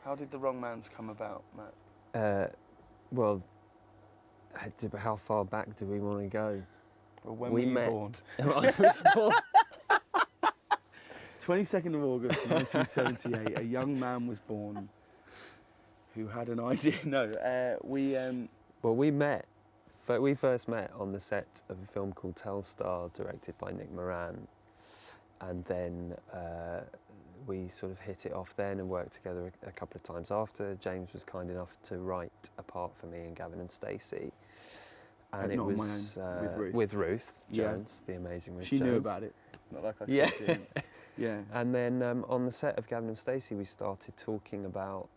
How did the Wrong Man's come about, Matt? Well, how far back do we want to go? Well, when were you born? I was born. 22nd of August 1978, a young man was born who had an idea. No, Well, we first met on the set of a film called Telstar, directed by Nick Moran, and then we sort of hit it off then and worked together a couple of times after. James was kind enough to write a part for me and Gavin and Stacey. And it was with Ruth Jones, the amazing Ruth Jones. She knew about it, not like I said. Yeah. Yeah. And then on the set of Gavin and Stacey, we started talking about.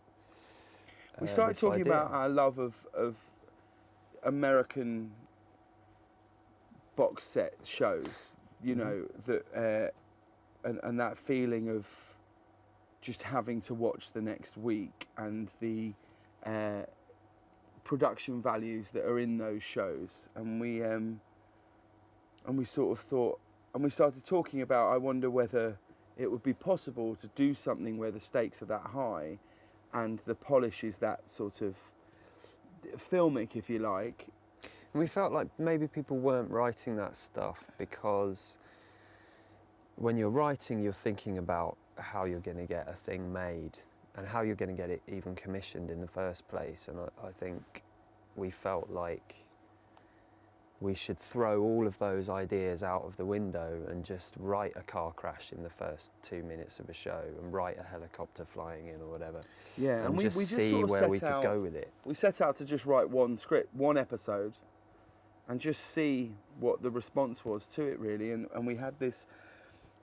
We started talking about our love of American box set shows. You know that, and that feeling of just having to watch the next week and the production values that are in those shows, and we sort of thought, and we started talking about, I wonder whether it would be possible to do something where the stakes are that high and the polish is that sort of filmic, if you like. And we felt like maybe people weren't writing that stuff because when you're writing, you're thinking about how you're going to get a thing made and how you're going to get it even commissioned in the first place. And I think we felt like we should throw all of those ideas out of the window and just write a car crash in the first 2 minutes of a show and write a helicopter flying in or whatever. Yeah, and we just just see sort of where we could go with it. We set out to just write one script, one episode, and just see what the response was to it, really. And we had this,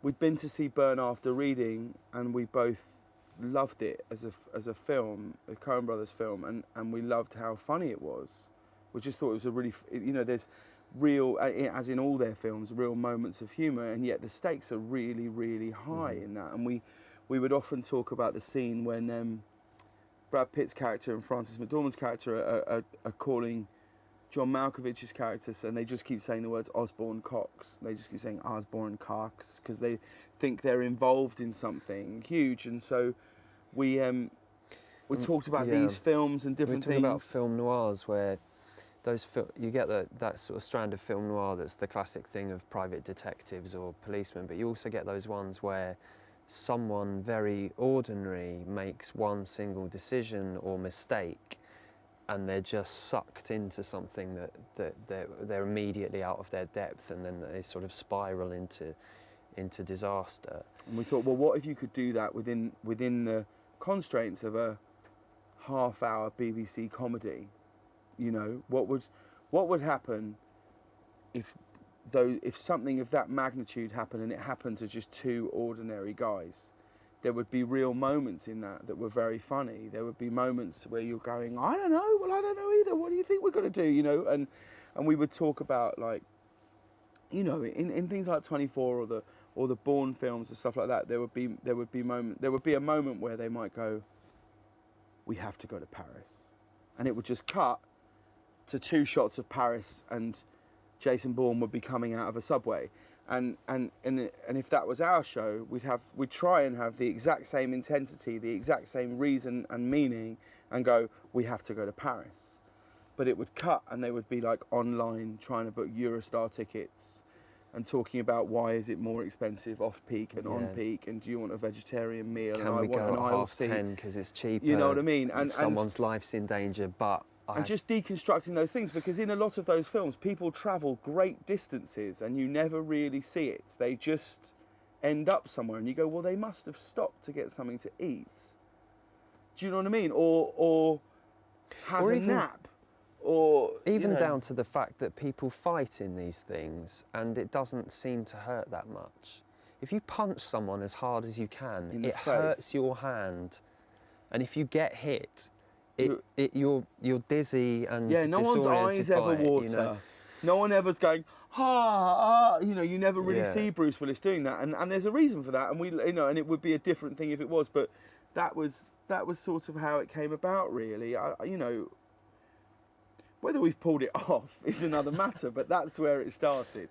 we'd been to see Burn After Reading, and we both loved it as a film, a Coen Brothers film, and we loved how funny it was. We just thought it was a really, there's real, as in all their films, real moments of humour, and yet the stakes are really, really high in that. And we would often talk about the scene when Brad Pitt's character and Frances McDormand's character are calling John Malkovich's characters, and they just keep saying the words Osborne Cox. They just keep saying Osborne Cox because they think they're involved in something huge. And so we talked about these films and different things. We talked about film noirs where you get that sort of strand of film noir that's the classic thing of private detectives or policemen, but you also get those ones where someone very ordinary makes one single decision or mistake and they're just sucked into something that they're immediately out of their depth, and then they sort of spiral into disaster. And we thought, well, what if you could do that within the constraints of a half-hour BBC comedy? What would happen if something of that magnitude happened and it happened to just two ordinary guys? There would be real moments in that were very funny. There would be moments where you're going, I don't know, well, I don't know either. What do you think we're going to do? And we would talk about, like, in things like 24 or the Bourne films and stuff like that. There would be a moment where they might go, we have to go to Paris, and it would just cut to two shots of Paris, and Jason Bourne would be coming out of a subway, and if that was our show, we'd try and have the exact same intensity, the exact same reason and meaning, and go, we have to go to Paris. But it would cut, and they would be like online trying to book Eurostar tickets and talking about why is it more expensive off peak and on peak, and do you want a vegetarian meal? Can and we want go an at aisle 10 because it's cheaper? You know what I mean? And someone's life's in danger, but. And just deconstructing those things, because in a lot of those films, people travel great distances and you never really see it. They just end up somewhere and you go, well, they must have stopped to get something to eat. Do you know what I mean? Or had a nap. Or even down to the fact that people fight in these things and it doesn't seem to hurt that much. If you punch someone as hard as you can, it hurts your hand. And if you get hit, you're dizzy and no one's eyes ever water. No one ever's going, you never really see Bruce Willis doing that, and there's a reason for that, and and it would be a different thing if it was, but that was sort of how it came about, really. Whether we've pulled it off is another matter, but that's where it started.